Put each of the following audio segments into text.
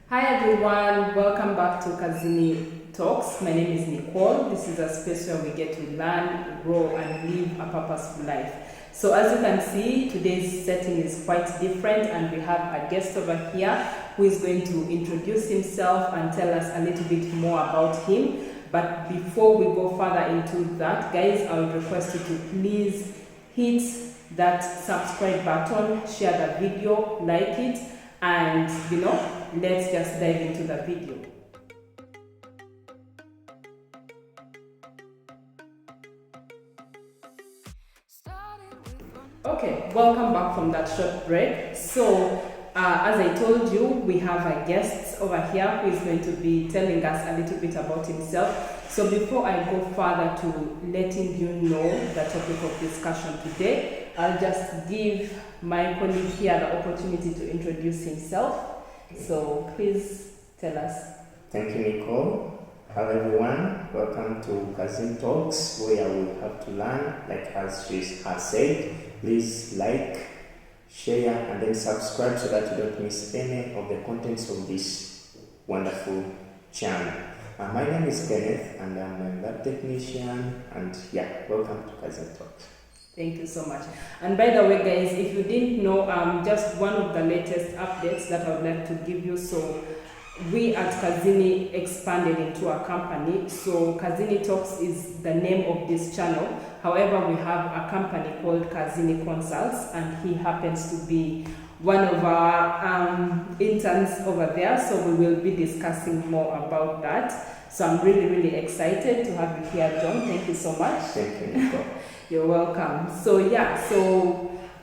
Hi everyone, welcome back to Kazini Talks. My name is Nicole. This is a space where we get to learn, grow, and live a purposeful life. So as you can see, today's setting is quite different, and we have a guest over here who is going to introduce himself and tell us a little bit more about him. But before we go further into that, guys, I would request you to please hit that subscribe button, share the video, like it, and let's just dive into the video. Okay, welcome back from that short break. So as I told you, we have a guest over here who is going to be telling us a little bit about himself. So before I go further to letting you know the topic of discussion today, I'll just give my colleague here the opportunity to introduce himself. So please tell us. Thank you, Nicole. Hello everyone, welcome to Kazini Talks, where we have to learn, like as she has said. Please like, share, and then subscribe so that you don't miss any of the contents of this wonderful channel. My name is Kenneth, and I'm a lab technician, and welcome to Kazini Talks. Thank you so much. And by the way, guys, if you didn't know, just one of the latest updates that I would like to give you. So we at Kazini expanded into a company. So Kazini Talks is the name of this channel. However, we have a company called Kazini Consults, and he happens to be one of our interns over there. So we will be discussing more about that. So I'm really, really excited to have you here, John. Thank you so much. Thank you, Nicole. You're welcome. So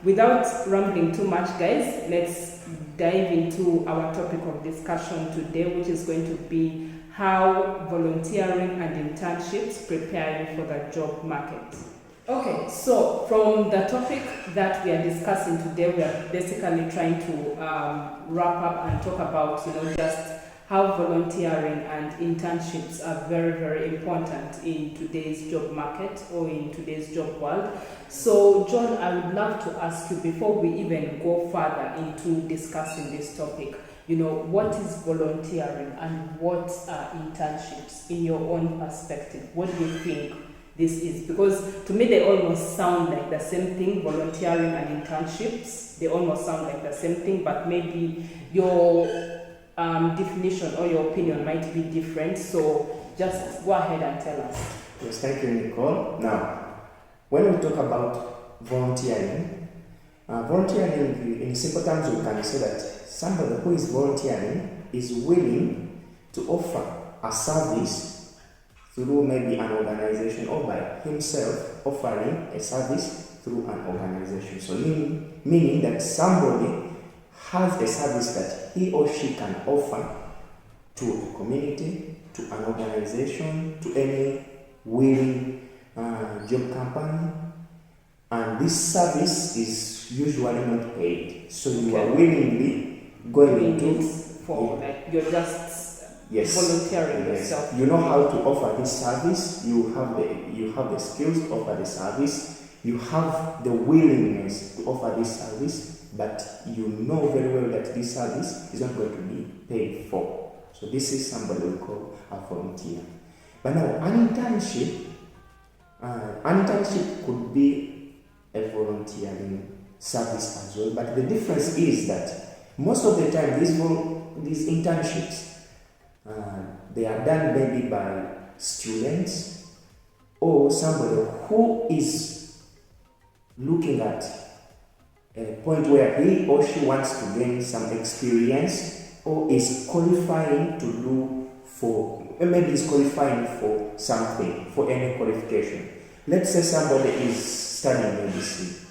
without rambling too much, guys, let's dive into our topic of discussion today, which is going to be how volunteering and internships prepare you for the job market. Okay, so from the topic that we are discussing today, we are basically trying to wrap up and talk about, just how volunteering and internships are very, very important in today's job market or in today's job world. So, John, I would love to ask you, before we even go further into discussing this topic, what is volunteering and what are internships in your own perspective? What do you think this is? Because to me, they almost sound like the same thing, volunteering and internships. They almost sound like the same thing, but maybe your definition or your opinion might be different. So just go ahead and tell us. Yes, thank you, Nicole. Now, when we talk about volunteering, in simple terms, we can say that somebody who is volunteering is willing to offer a service through maybe an organization, or by himself offering a service through an organization. So meaning that somebody has a service that he or she can offer to a community, to an organization, to any willing job company, and this service is usually not paid. So you are willingly going into for like you're just volunteering yourself. You know how to offer this service. You have the skills to offer the service. You have the willingness to offer this service. But you know very well that this service is not going to be paid for. So this is somebody we call a volunteer. But now, an internship could be a volunteering service as well. But the difference is that most of the time, these internships, they are done maybe by students or somebody who is looking at a point where he or she wants to gain some experience, or is qualifying to do maybe is qualifying for something, for any qualification. Let's say somebody is studying medicine.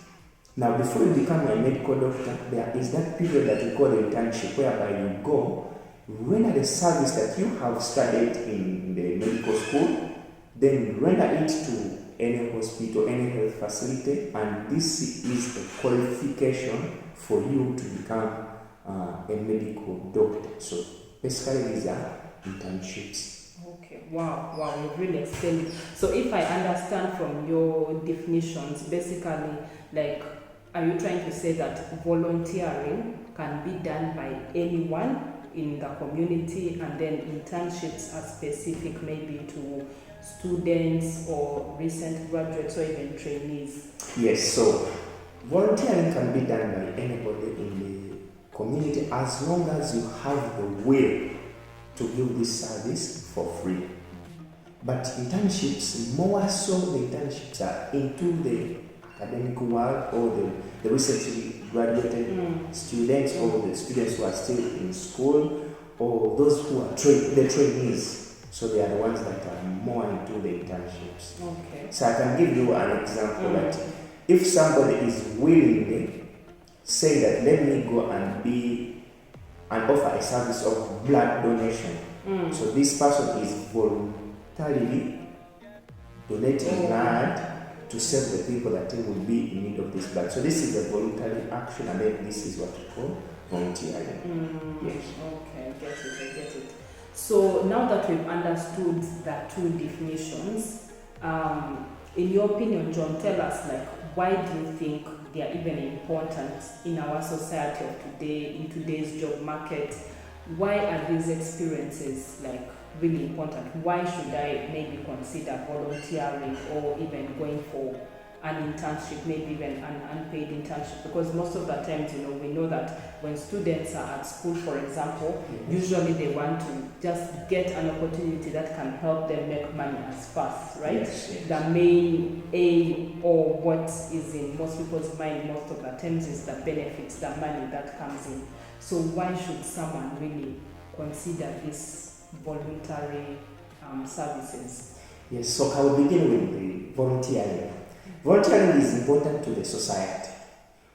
Now, before you become a medical doctor, there is that period that we call the internship, whereby you go, render the service that you have studied in the medical school, then render it to any hospital, any health facility, and this is a qualification for you to become a medical doctor. So basically, these are internships. Okay, wow, you've really explained it. So if I understand from your definitions, basically, like, are you trying to say that volunteering can be done by anyone in the community, and then internships are specific maybe to students or recent graduates or even trainees? Yes, so volunteering can be done by anybody in the community as long as you have the will to give this service for free. But internships, more so the internships are into the academic world, or the recently graduated students, or the students who are still in school, or those who are the trainees. So they are the ones that are more into the internships. Okay. So I can give you an example that if somebody is willingly say that let me go and offer a service of blood donation. So this person is voluntarily donating blood to serve the people that will be in need of this blood. So this is a voluntary action, and then this is what we call volunteering. Yes. Okay, I get it. So now that we've understood the two definitions, in your opinion, John, tell us, like, why do you think they are even important in our society of today, in today's job market? Why are these experiences like really important? Why should I maybe consider volunteering or even going for an internship, maybe even an unpaid internship? Because most of the times, we know that when students are at school, for example, usually they want to just get an opportunity that can help them make money as fast, right? Yes. The main aim, or what is in most people's mind most of the times, is the benefits, the money that comes in. So why should someone really consider this voluntary services? Yes, so I will begin with the volunteering. Volunteering is important to the society.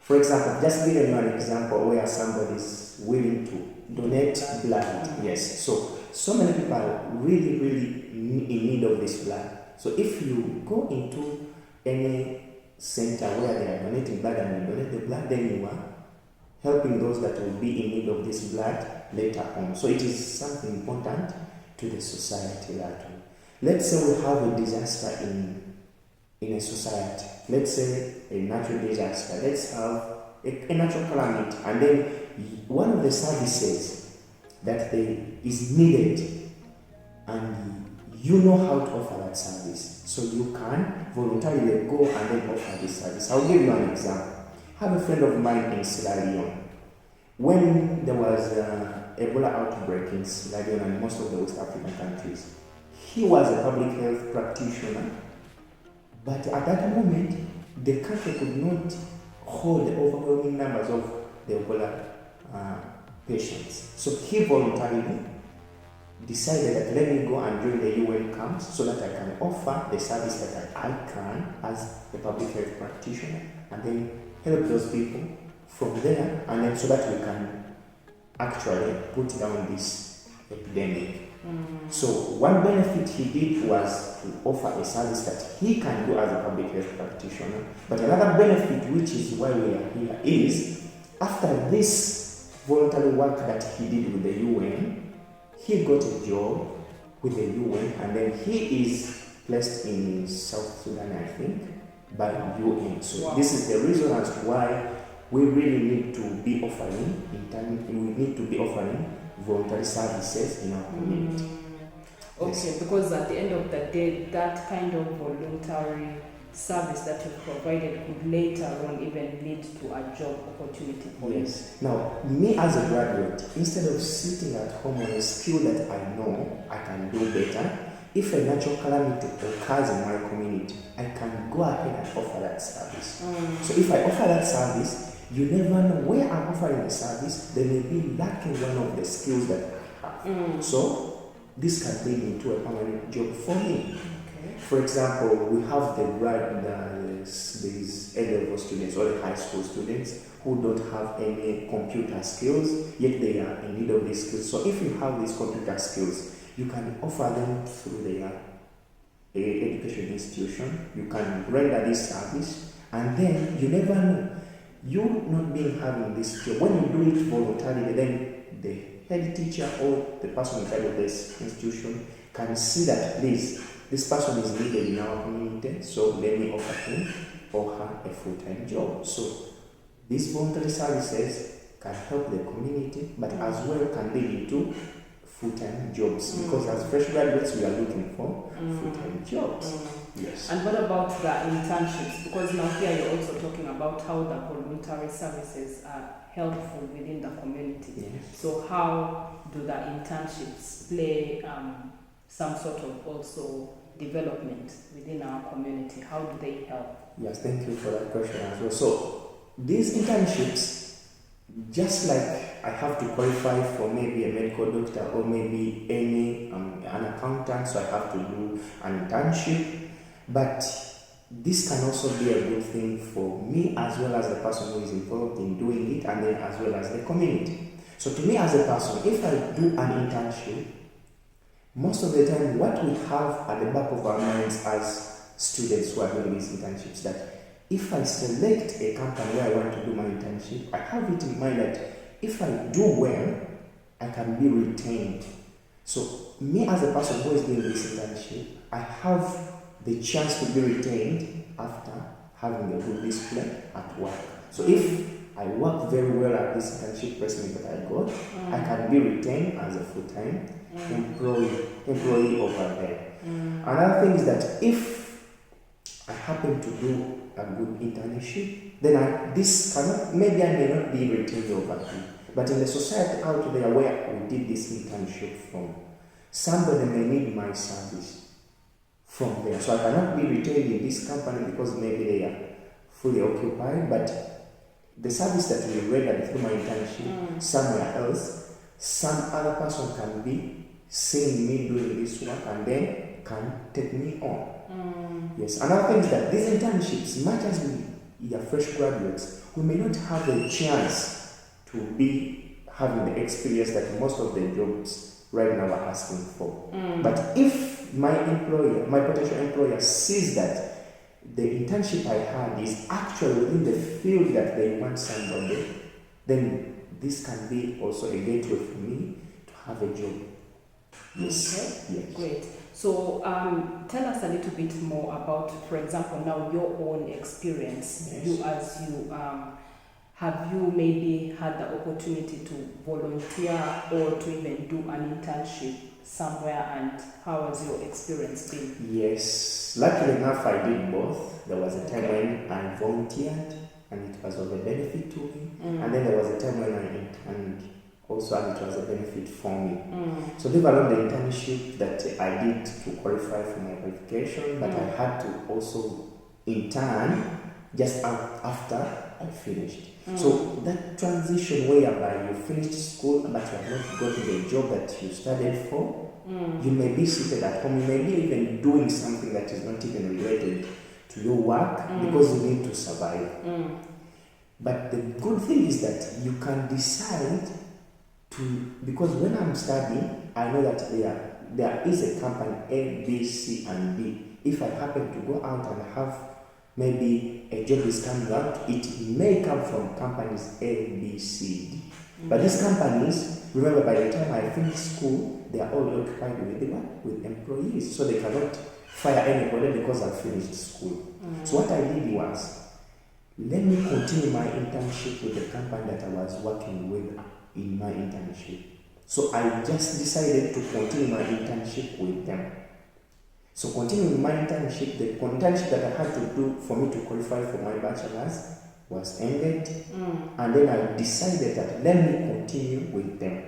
For example, just giving you an example where somebody is willing to donate blood. Yes, so many people are really in need of this blood. So if you go into any center where they are donating blood and you donate the blood, then you are helping those that will be in need of this blood later on. So it is something important to the society that way. Let's say we have a disaster in a society. Let's say a natural disaster. Let's have a natural calamity, and then one of the services that is needed, and you know how to offer that service, so you can voluntarily go and then offer this service. I'll give you an example. I have a friend of mine in Sierra Leone. When there was Ebola outbreak in Sierra Leone and most of the West African countries, he was a public health practitioner, but at that moment, the country could not hold the overwhelming numbers of the Ebola patients. So he voluntarily decided that let me go and join the UN camps so that I can offer the service that I can as a public health practitioner, and then help those people from there, and then so that we can actually put down this epidemic. So one benefit he did was to offer a service that he can do as a public health practitioner. But another benefit, which is why we are here, is after this voluntary work that he did with the UN, he got a job with the UN, and then he is placed in South Sudan, I think, by UN. So this is the reason as to why we really need to be offering voluntary services in our community. Okay, Yes. because at the end of the day, that kind of voluntary service that you provided could later on even lead to a job opportunity for you. Yes. Now, me as a graduate, instead of sitting at home on a skill that I know I can do better, if a natural calamity occurs in my community, I can go ahead and offer that service. So if I offer that service, you never know where I'm offering the service, they may be lacking one of the skills that I have. So this can lead into a permanent job for me. Okay. For example, we have these A-level students or the high school students who don't have any computer skills, yet they are in need of these skills. So if you have these computer skills, you can offer them through their education institution. You can render this service, and then you never know. You not being having this job, when you do it voluntarily, then the head teacher or the person in charge of this institution can see that, please, this person is needed in our community, so let me offer him or her a full-time job. So these voluntary services can help the community, but as well can lead into full-time jobs, because as fresh graduates we are looking for full-time jobs. Yes. And what about the internships? Because now here you're also talking about how the voluntary services are helpful within the community. Yes. So how do the internships play some sort of also development within our community? How do they help? Yes, thank you for that question as well. So these internships, just like I have to qualify for maybe a medical doctor or maybe an accountant, so I have to do an internship. But this can also be a good thing for me as well as the person who is involved in doing it, and then as well as the community. So to me as a person, if I do an internship, most of the time what we have at the back of our minds as students who are doing these internships, that if I select a company where I want to do my internship, I have it in mind that if I do well, I can be retained. So me as a person who is doing this internship, I have the chance to be retained after having a good display at work. So if I work very well at this internship placement that I got, I can be retained as a full-time employee over there. Another thing is that if I happen to do a good internship, then maybe I may not be retained over here. But in the society out there where we did this internship from, somebody may need my service from there. So I cannot be retained in this company because maybe they are fully occupied, but the service that we rendered through my internship somewhere else, some other person can be seeing me doing this work and then can take me on. Yes. Another thing is that these internships, much as we are fresh graduates, we may not have a chance to be having the experience that most of the jobs right now are asking for. But if my potential employer sees that the internship I had is actually within the field that they want somebody, then this can be also a gateway for me to have a job. Yes. Okay. Yes. Great. So tell us a little bit more about, for example, now your own experience. Yes. Have you maybe had the opportunity to volunteer or to even do an internship somewhere, and how has your experience been? Yes, luckily enough I did both. There was a time when I volunteered and it was of a benefit to me, and then there was a time when I interned also and it was a benefit for me. So leave alone the internship that I did to qualify for my qualification, but I had to also intern just after I finished. So that transition whereby you finished school but you have not gotten the job that you studied for, you may be seated at home, you may be even doing something that is not even related to your work because you need to survive. But the good thing is that you can decide to, because when I'm studying, I know that there is a company A, B, C, and D. If I happen to go out and have maybe a job is coming out, it may come from companies A, B, C, D. But these companies, remember, by the time I finish school, they are all occupied with employees, so they cannot fire anybody because I finished school. So what I did was, let me continue my internship with the company that I was working with in my internship. So I just decided to continue my internship with them. So continuing my internship, the internship that I had to do for me to qualify for my bachelor's was ended, and then I decided that let me continue with them.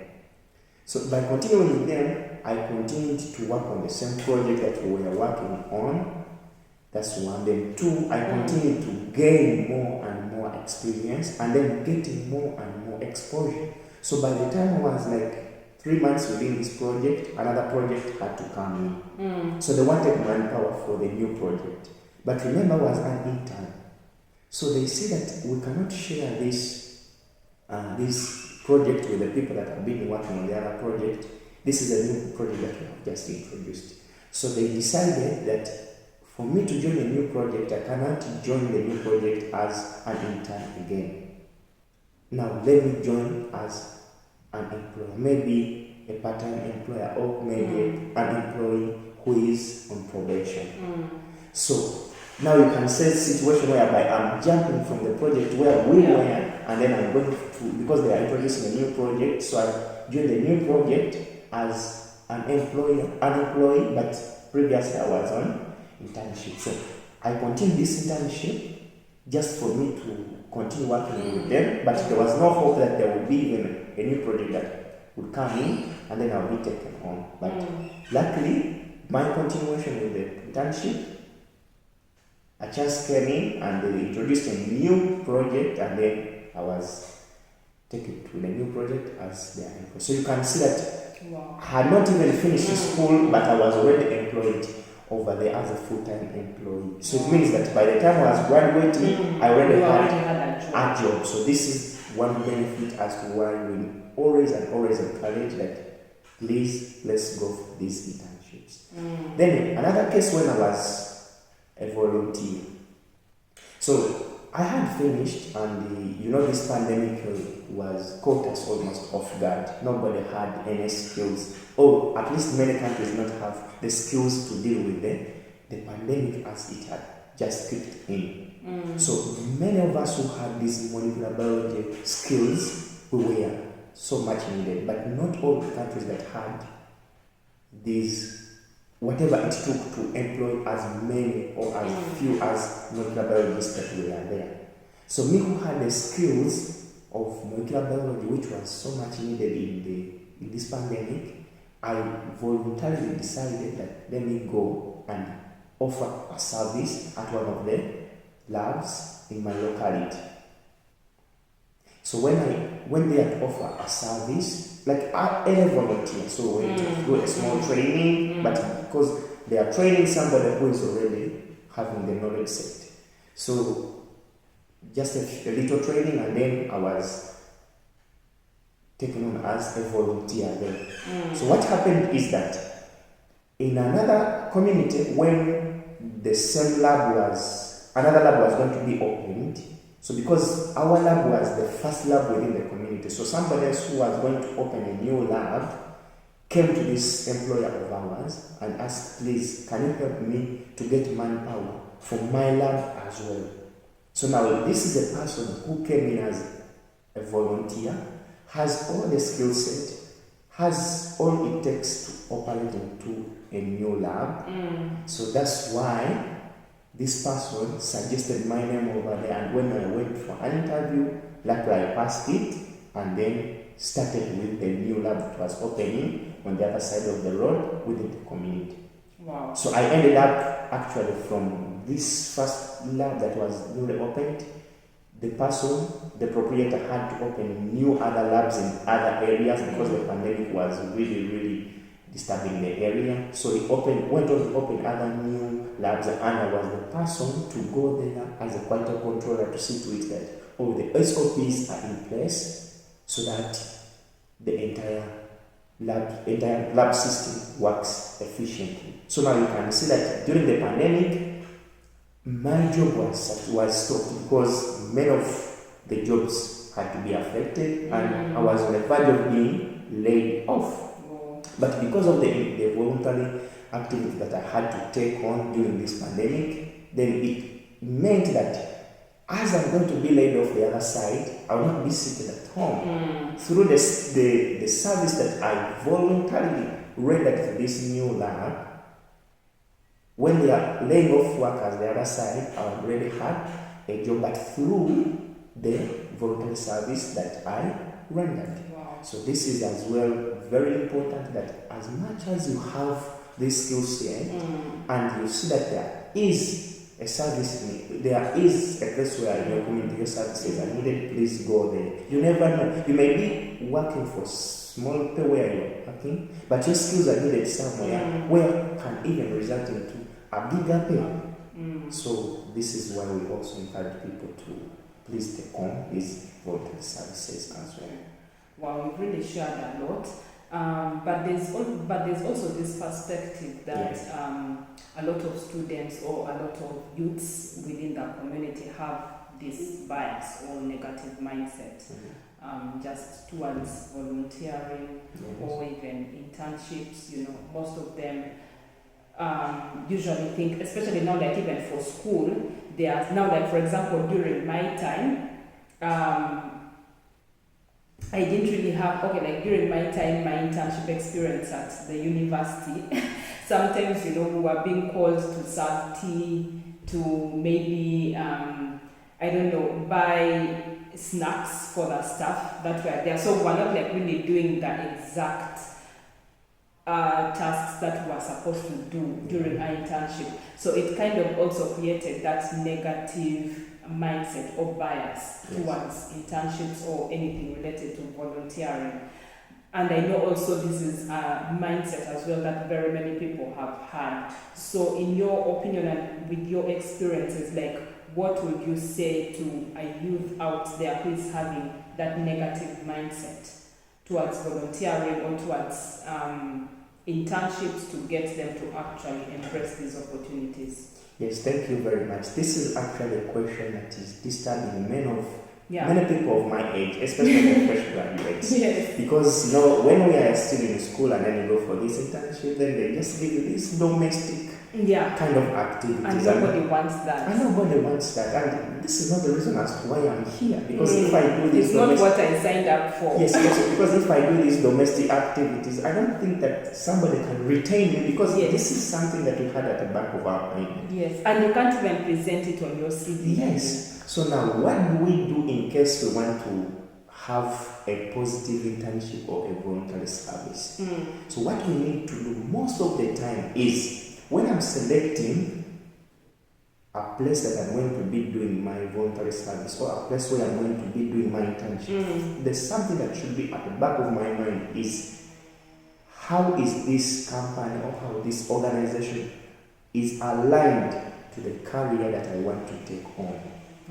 So by continuing with them, I continued to work on the same project that we were working on. That's one. Then two, I continued to gain more and more experience, and then getting more and more exposure. So by the time I was like 3 months within this project, another project had to come in. So they wanted manpower for the new project. But remember, I was an intern. So they say that we cannot share this project with the people that have been working on the other project. This is a new project that we have just introduced. So they decided that for me to join a new project, I cannot join the new project as an intern again. Now let me join as an employer, maybe a part-time employer, or maybe an employee who is on probation. So now you can say situation whereby I'm jumping from the project where we were and then I'm going to, because they are introducing a new project, so I joined the new project as an employee, but previously I was on internship. So I continued this internship just for me to continue working with them, but there was no hope that there would be even a new project that would come in and then I'll be taken on. But luckily, my continuation with the internship, a chance came in and they introduced a new project, and then I was taken to the new project as their employee. So you can see that I had not even finished school, but I was already employed over there as a full-time employee. So it means that by the time I was graduating, I already had a job. So this is one benefit as to why we always encourage that please, let's go for these internships. Then another case when I was a volunteer. So I had finished, and this pandemic was caught us almost off guard. Nobody had any skills, or at least many countries not have the skills to deal with the pandemic as it had just kicked in. So many of us who had these molecular biology skills, we were so much needed, but not all the countries that had these, whatever it took to employ as many or as few as molecular biologists that were there. So me who had the skills of molecular biology, which was so much needed in this pandemic, I voluntarily decided that let me go and offer a service at one of the labs in my locality. So when I went there to offer a service, like any volunteer, so we do a small training, but because they are training somebody who is already having the knowledge set. So just a little training, and then I was taken on as a volunteer there. So what happened is that in another community, when the same another lab was going to be opened, so because our lab was the first lab within the community, so somebody else who was going to open a new lab came to this employer of ours and asked, please, can you help me to get manpower for my lab as well? So now this is a person who came in as a volunteer, has all the skill set, has all it takes to operate into a new lab. So that's why this person suggested my name over there, and when I went for an interview, luckily I passed it, and then started with the new lab that was opening on the other side of the road within the community. Wow. So I ended up actually from this first lab that was newly opened, the proprietor had to open new other labs in other areas because the pandemic was really disturbing the area. So he went on to open other new labs, and I was the person to go there as a quality controller to see to it that all the SOPs are in place so that the entire lab system works efficiently. So now you can see that during the pandemic, my job was stopped because many of the jobs had to be affected, and I was on the verge of being laid off. But because of the voluntary activity that I had to take on during this pandemic, then it meant that as I'm going to be laid off the other side, I will not be seated at home. Through the service that I voluntarily rendered to this new lab, when they are laying off workers the other side, I already had a job, but through the voluntary service that I rendered. Wow. So this is as well very important, that as much as you have this skill set and you see that there is a service need, there is a place where your community services are needed, please go there. You never know. You may be working for small pay where you're working, but your skills are needed somewhere where can even result into a bigger pay. So this is why we also encourage people to please take on these voluntary services as well. Wow, you've really shared a lot. But there's also this perspective that a lot of students or a lot of youths within the community have this bias or negative mindset just towards volunteering or even internships. Most of them usually think, especially now that even for school, they are now that, for example, during my time, I didn't really have, okay, like during my time, my internship experience at the university, sometimes, we were being called to serve tea, to maybe, I don't know, buy snacks for the staff that were there. So we're not like really doing the exact tasks that we were supposed to do during our internship. So it kind of also created that negative mindset or bias towards internships or anything related to volunteering. And I know also this is a mindset as well that very many people have had. So in your opinion and with your experiences, like what would you say to a youth out there who is having that negative mindset towards volunteering or towards internships to get them to actually embrace these opportunities? Yes, thank you very much. This is actually a question that is disturbing many people of my age, especially the fresh graduates. Yes. Because when we are still in school and then you go for this internship, then they just give you this domestic kind of activities. And nobody wants that. And nobody wants that. And this is not the reason as to why I'm here. Because if I do this, it's not what I signed up for. Yes, because if I do these domestic activities, I don't think that somebody can retain me, because this is something that we had at the back of our mind. Yes, and you can't even present it on your CV. Yes. So now, what do we do in case we want to have a positive internship or a voluntary service? So what we need to do most of the time is, when I'm selecting a place that I'm going to be doing my voluntary service, or a place where I'm going to be doing my internship, there's something that should be at the back of my mind is, how is this company or how this organization is aligned to the career that I want to take on.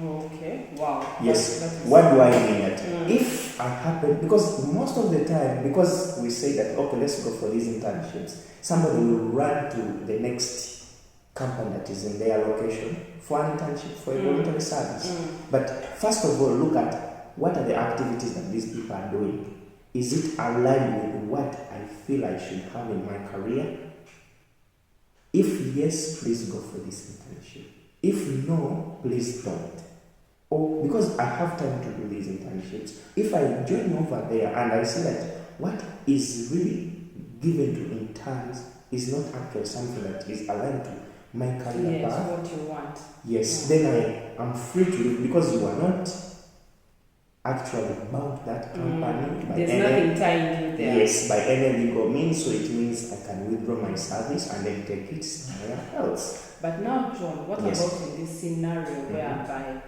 Okay, wow. Yes, what do I mean that? If I happen, because most of the time, because we say that, okay, let's go for these internships, somebody will run to the next company that is in their location for an internship, for a voluntary service. But first of all, look at what are the activities that these people are doing. Is it aligned with what I feel I should have in my career? If yes, please go for this internship. If no, please don't. Or because I have time to do these internships, if I join over there and I see that what is really given to interns is not actually something that is aligned to my career path, what you want. Yes, then I am free to do, because you are not actually bound that company by There's nothing tying you there. Yes, by any legal means, so it means I can withdraw my service and then take it somewhere else. But now, John, what about in this scenario whereby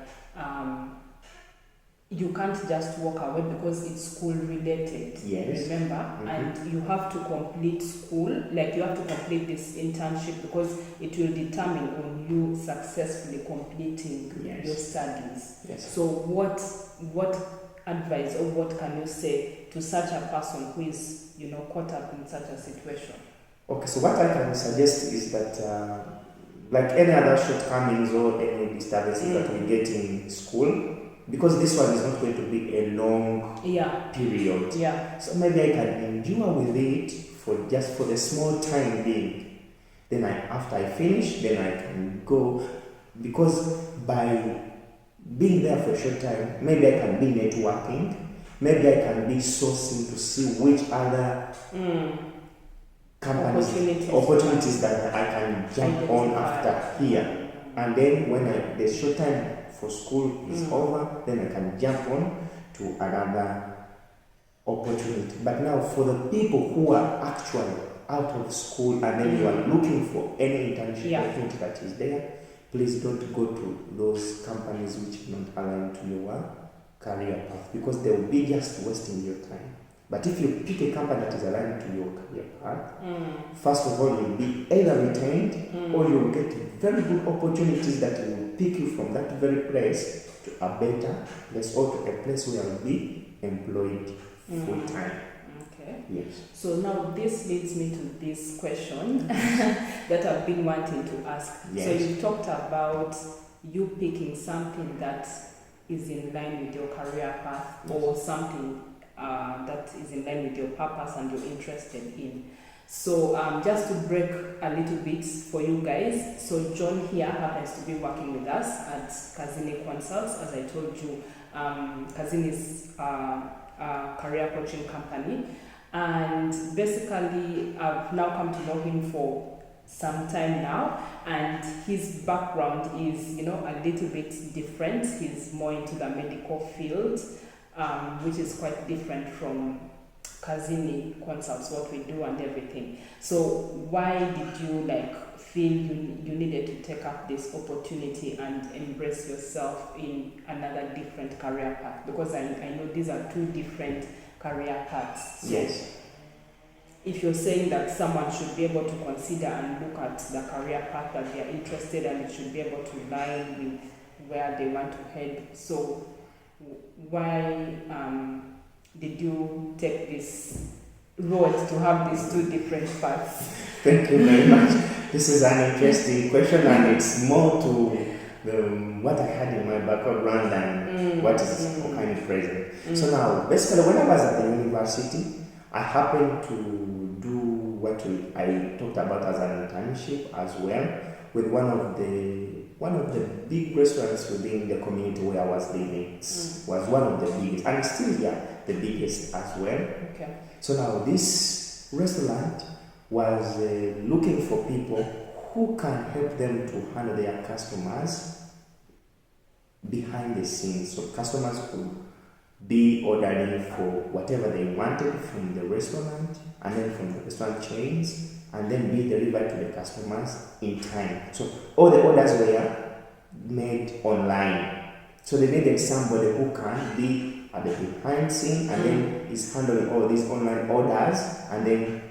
you can't just walk away because it's school related, remember? And you have to complete school, like you have to complete this internship because it will determine on you successfully completing your studies. So what advice or what can you say to such a person who is, caught up in such a situation? Okay, so what I can suggest is that like any other shortcomings or any disturbances that we get in school, because this one is not going to be a long period. So maybe I can endure with it for the small time being. Then after I finish, then I can go, because by being there for a short time, maybe I can be networking, maybe I can be sourcing to see which other opportunities that I can jump on after here. And then when the short time for school is over, then I can jump on to another opportunity. But now for the people who are actually out of school and then you are looking for any internship opportunity that is there, please don't go to those companies which are not aligned to your career path, because they will be just wasting your time. But if you pick a company that is aligned to your career path, first of all, you'll be either retained or you'll get very good opportunities that will pick you from that very place to a better place, or to a place where you'll be employed full time. Okay. Yes. So now this leads me to this question that I've been wanting to ask. Yes. So you talked about you picking something that is in line with your career path, or something that is in line with your purpose and you're interested in. So just to break a little bit for you guys, so John here happens to be working with us at Kazini Consults. As I told you, Kazini is a career coaching company. And basically, I've now come to know him for some time now, and his background is, a little bit different. He's more into the medical field, which is quite different from Kazini Consults, what we do and everything. So why did you feel you needed to take up this opportunity and embrace yourself in another different career path? Because I know these are two different career paths. So yes. If you're saying that someone should be able to consider and look at the career path that they are interested in, and it should be able to line with where they want to head. So why did you take this road to have these two different paths? Thank you very much. This is an interesting question, and it's more to what I had in my background and what is kind of present. So now, basically, when I was at the university, I happened to do what I talked about as an internship as well with one of the big restaurants within the community where I was living. It was one of the biggest, and still the biggest as well. Okay. So now this restaurant was looking for people who can help them to handle their customers behind the scenes. So customers could be ordering for whatever they wanted from the restaurant and then from the restaurant chains, and then be delivered to the customers in time. So all the orders were made online. So they needed somebody who can be at the behind scene and then is handling all these online orders and then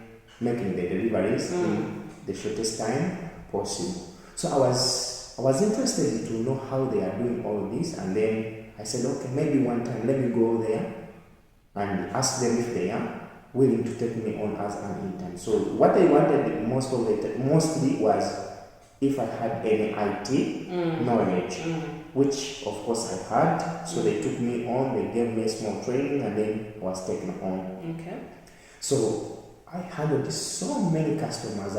making the deliveries in the shortest time possible. So I was interested to know how they are doing all this, and then I said, okay, maybe one time let me go there and ask them if they are willing to take me on as an intern. So what they wanted mostly was if I had any IT knowledge, which of course I had. So they took me on, they gave me a small training, and then I was taken on. Okay. So I handled so many customers,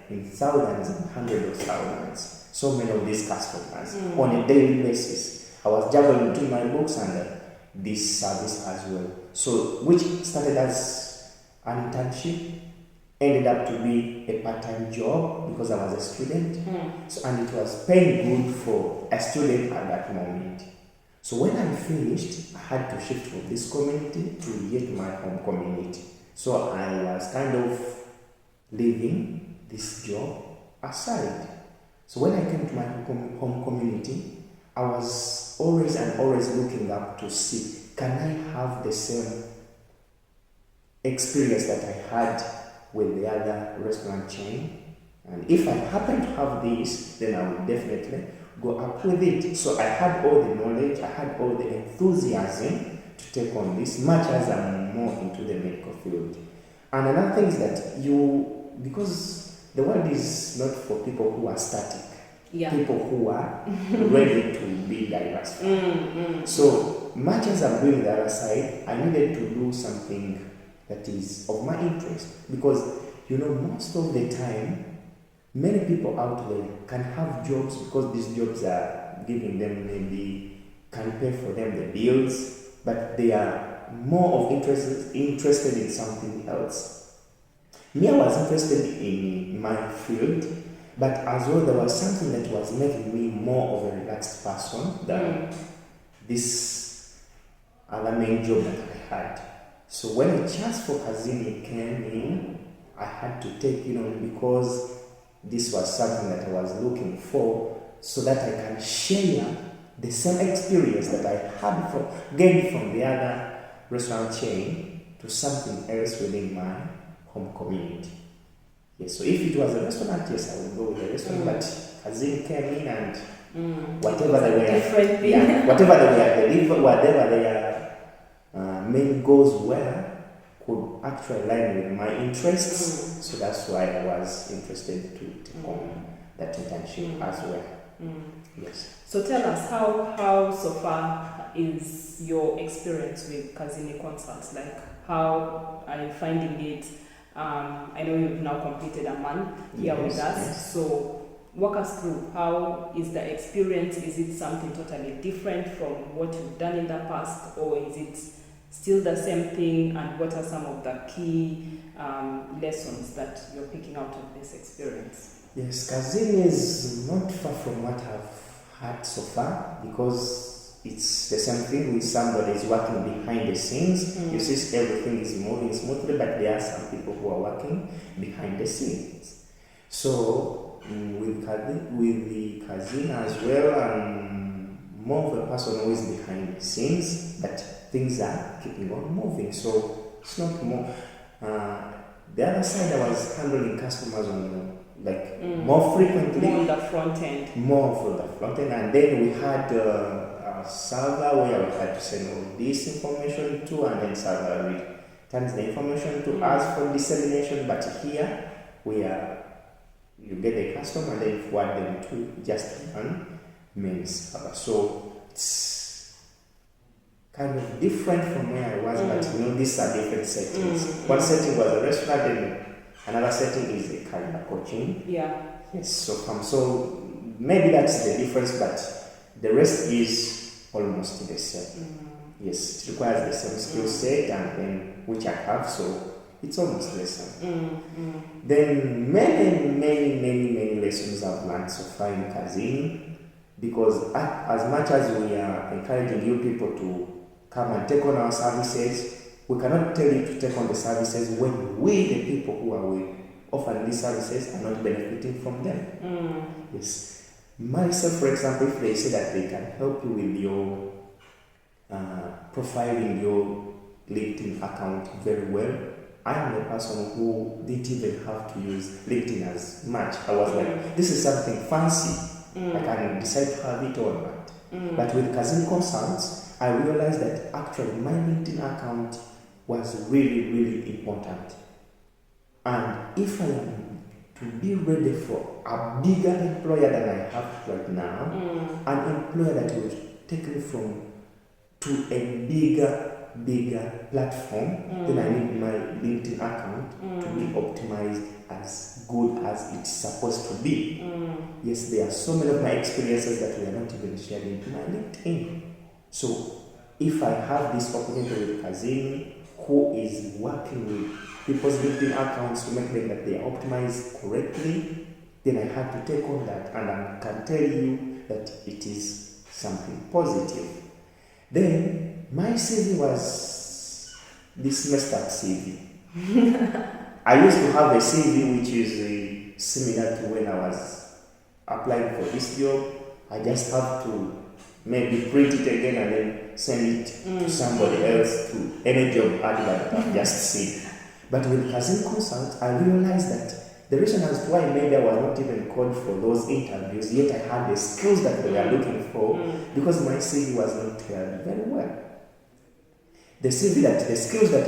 in thousands and hundreds of thousands, so many of these customers on a daily basis. I was juggling between my books and this service as well. So, which started as an internship, ended up to be a part-time job because I was a student. So, and it was paying good for a student at that moment. So when I finished, I had to shift from this community to yet my home community. So I was kind of leaving this job aside. So when I came to my home community, I was always looking up to see, can I have the same experience that I had with the other restaurant chain? And if I happen to have this, then I will definitely go up with it. So I had all the knowledge, I had all the enthusiasm to take on this, much as I'm more into the medical field. And another thing is that because the world is not for people who are static. Yeah. People who are ready to be diverse. So much as I'm doing the other side, I needed to do something that is of my interest, because most of the time, many people out there can have jobs because these jobs are giving them, maybe can pay for them the bills, but they are more of interested in something else. Me, I was interested in my field, but as well there was something that was making me more of a relaxed person than this other main job that I had. So when a chance for Kazini came in, I had to take, because this was something that I was looking for, so that I can share the same experience that I had gained from the other restaurant chain to something else within my home community. Yes, so if it was a restaurant, yes, I would go with the restaurant, but Kazini came in and whatever their main goals were could actually align with my interests. So that's why I was interested to take on that internship as well. Yes. So tell us how so far is your experience with Kazini Consults? How are you finding it? I know you've now completed a month here with us. Yes. So walk us through, how is the experience? Is it something totally different from what you've done in the past, or is it still the same thing, and what are some of the key lessons that you're picking out of this experience? Yes, kazini is not far from what I've had so far, because it's the same thing with somebody is working behind the scenes. You see everything is moving smoothly, but there are some people who are working behind the scenes. So with the kazini as well, more of a person who is behind the scenes, but things are keeping on moving. So it's not more. The other side, I was handling customers on more frequently. More on the front end. More for the front end, and then we had a server where we had to send all this information to, and then server returns the information to us for dissemination. But here, you get the customer and then forward them to just one main server. So it's kind of different from where I was, but these are different settings. One setting was a restaurant, and another setting is a career coaching. Yeah. Yes, so maybe that's the difference, but the rest is almost the same. Yes, it requires the same skill set, and then which I have, so it's almost the same. Then many lessons I've learned so far in kazini, because as much as we are encouraging you people to come and take on our services, we cannot tell you to take on the services when we, the people who are offering these services, are not benefiting from them. Yes. Myself, for example, if they say that they can help you with your profiling your LinkedIn account very well, I am a person who didn't even have to use LinkedIn as much. I was like, this is something fancy. I can decide to have it or not. But with kazini consults, I realized that actually my LinkedIn account was really important. And if I am to be ready for a bigger employer than I have right now, an employer that will take me to a bigger platform, then I need my LinkedIn account to be optimized as good as it's supposed to be. Yes, there are so many of my experiences that we are not even sharing to my LinkedIn. So if I have this opportunity with kazini, who is working with people's LinkedIn accounts to make them that they are optimized correctly, then I have to take on that, and I can tell you that it is something positive. Then my CV was this messed up CV. I used to have a CV which is similar to when I was applying for this job. I just have to maybe print it again and then send it to somebody else, to any job advert that I've just seen. But with kazini consult, I realized that the reason as to why maybe I was not even called for those interviews, yet I had the skills that they were looking for, because my CV was not tailored very well. The skills that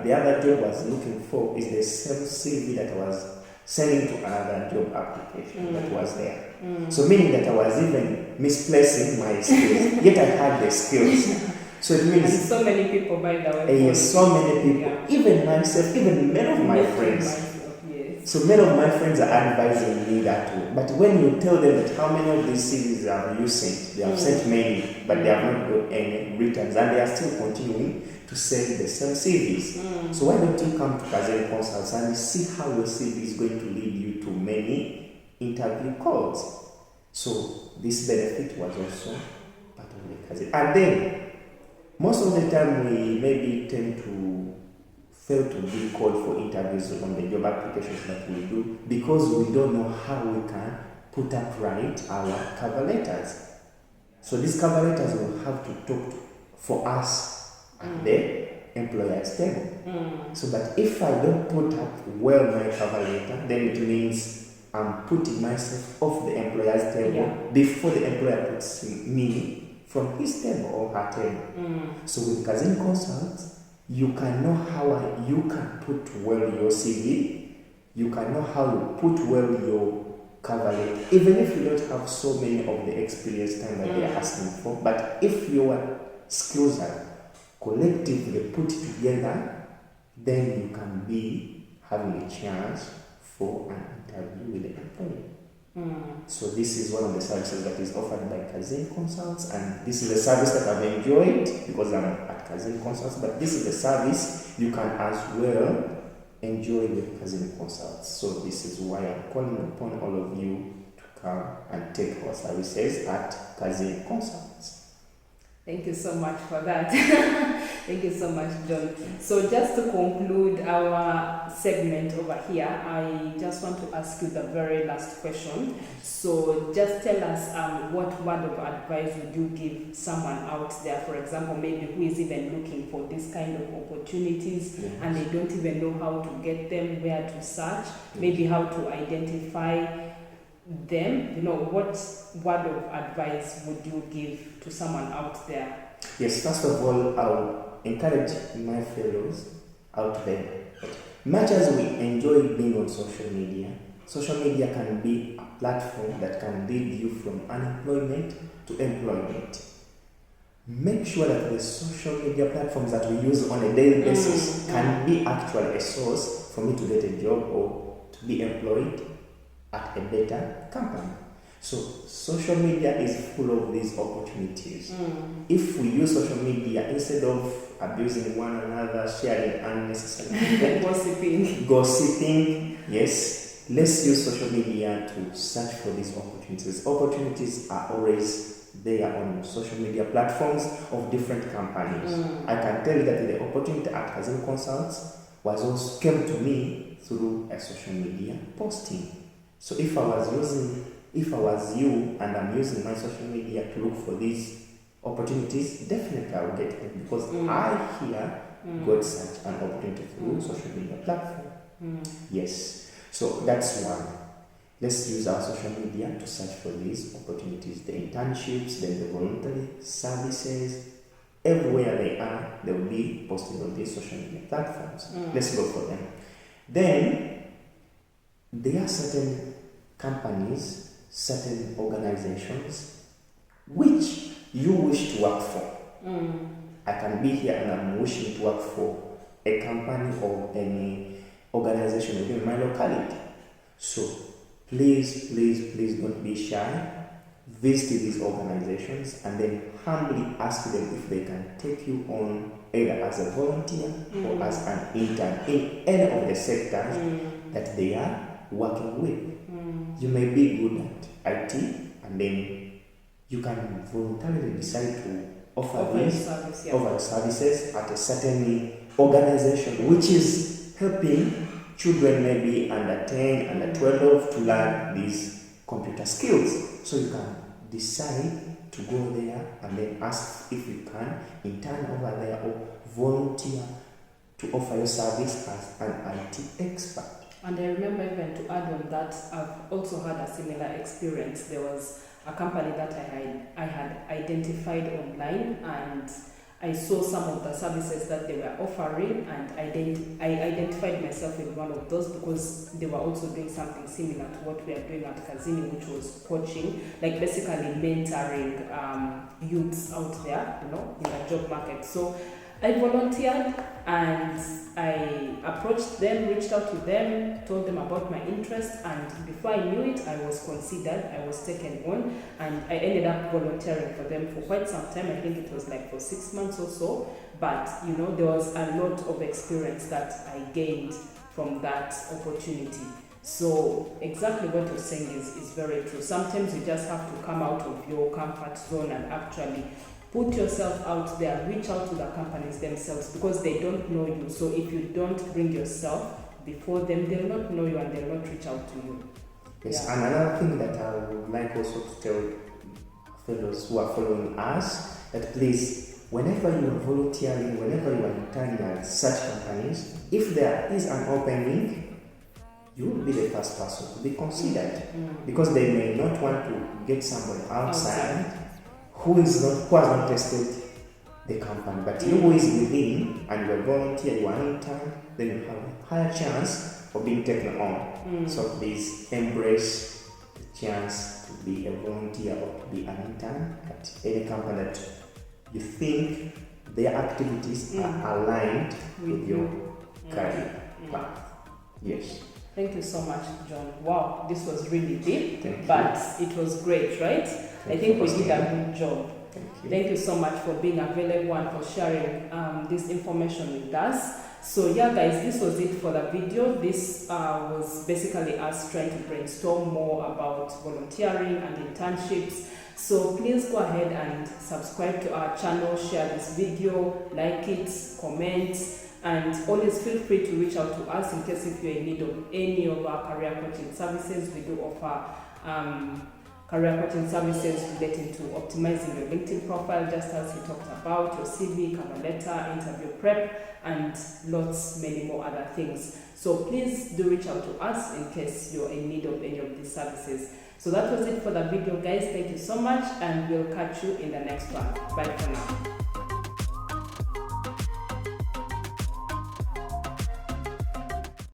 the other job was looking for is the same CV that I was sending to another job application that was there. So meaning that I was even misplacing my skills, yet I had the skills. So it means... And so many people, by the way. Yes, so many people. Even myself, even many of my friends. So many of my friends are advising me that way. But when you tell them that how many of these CVs have you sent, they have sent many, but they have not got any returns, and they are still continuing to send the same CVs. So why don't you come to kazini consults and see how your CV is going to lead you to many interview calls? So this benefit was also part of the kazini. And then, most of the time we maybe tend to fail to be called for interviews on the job applications that we do, because we don't know how we can put up right our cover letters. So these cover letters will have to talk for us at the employer's table. So but if I don't put up well my cover letter, then it means I'm putting myself off the employer's table before the employer puts me from his table or her table. So with kazini consults, you can know how you can put well your CV, you can know how you put well your cover letter, even if you don't have so many of the experience time that they are asking for. But if your skills are collectively put together, then you can be having a chance for an interview with the employer. So this is one of the services that is offered by kazini consults, and this is a service that I've enjoyed because I'm at Kazini Consults, but this is a service you can as well enjoy with Kazini Consults. So this is why I'm calling upon all of you to come and take our services at Kazini Consults. Thank you so much for that. Thank you so much, John. So just to conclude our segment over here, I just want to ask you the very last question. So just tell us what word of advice would you give someone out there, for example, maybe who is even looking for this kind of opportunities, Yes. and they don't even know how to get them, where to search, maybe how to identify them, what word of advice would you give to someone out there? Yes, first of all, I'll encourage my fellows out there. Much as we enjoy being on social media can be a platform that can lead you from unemployment to employment. Make sure that the social media platforms that we use on a daily basis can be actually a source for me to get a job or to be employed at a better company. So social media is full of these opportunities. If we use social media instead of abusing one another, sharing unnecessary gossiping, yes, let's use social media to search for these opportunities. Opportunities are always there on social media platforms of different companies. I can tell you that the opportunity at Kazini Consults came to me through a social media posting. So if I was you and I'm using my social media to look for these opportunities, definitely I will get it, because I here got such an opportunity through social media platform. Yes. So that's one. Let's use our social media to search for these opportunities, the internships, then the voluntary services. Everywhere they will be posted on these social media platforms. Let's go for them. Then there are certain companies, certain organizations which you wish to work for. I can be here and I'm wishing to work for a company or any organization within my locality. So please don't be shy. Visit these organizations and then humbly ask them if they can take you on either as a volunteer or as an intern in any of the sectors that they are working with. You may be good at IT and then you can voluntarily decide to offer these services at a certain organization which is helping children maybe under 10, under 12 to learn these computer skills. So you can decide to go there and then ask if you can intern over there or volunteer to offer your service as an IT expert. And I remember, even to add on that, I've also had a similar experience. There was a company that I had identified online, and I saw some of the services that they were offering, and I identified myself in one of those because they were also doing something similar to what we are doing at Kazini, which was coaching, like basically mentoring youths out there, in the job market. So I volunteered and I approached them, reached out to them, told them about my interest, and before I knew it, I was considered, I was taken on, and I ended up volunteering for them for quite some time. I think it was like for 6 months or so, but there was a lot of experience that I gained from that opportunity. So exactly what you're saying is very true. Sometimes you just have to come out of your comfort zone and actually put yourself out there, reach out to the companies themselves, because they don't know you. So if you don't bring yourself before them, they'll not know you and they'll not reach out to you. Yes, and another thing that I would like also to tell fellows who are following us, that please, whenever you are volunteering, whenever you are interning at such companies, if there is an opening, you will be the first person to be considered, because they may not want to get somebody outside who has not tested the company, but you who is within and you are volunteer, you are an intern, then you have a higher chance of being taken on. So please embrace the chance to be a volunteer or to be an intern at any company that you think their activities are aligned with your career path. Yes. Thank you so much, John. Wow, this was really deep, but it was great, right? I think we did a good job. Thank you so much for being available and for sharing this information with us. So yeah guys, this was it for the video. This was basically us trying to brainstorm more about volunteering and internships. So please go ahead and subscribe to our channel, share this video, like it, comment, and always feel free to reach out to us in case if you're in need of any of our career coaching services. We do offer career coaching services relating to optimizing your LinkedIn profile, just as we talked about, your CV, cover letter, interview prep, and many more other things. So please do reach out to us in case you're in need of any of these services. So that was it for the video guys. Thank you so much, and we'll catch you in the next one. Bye for now.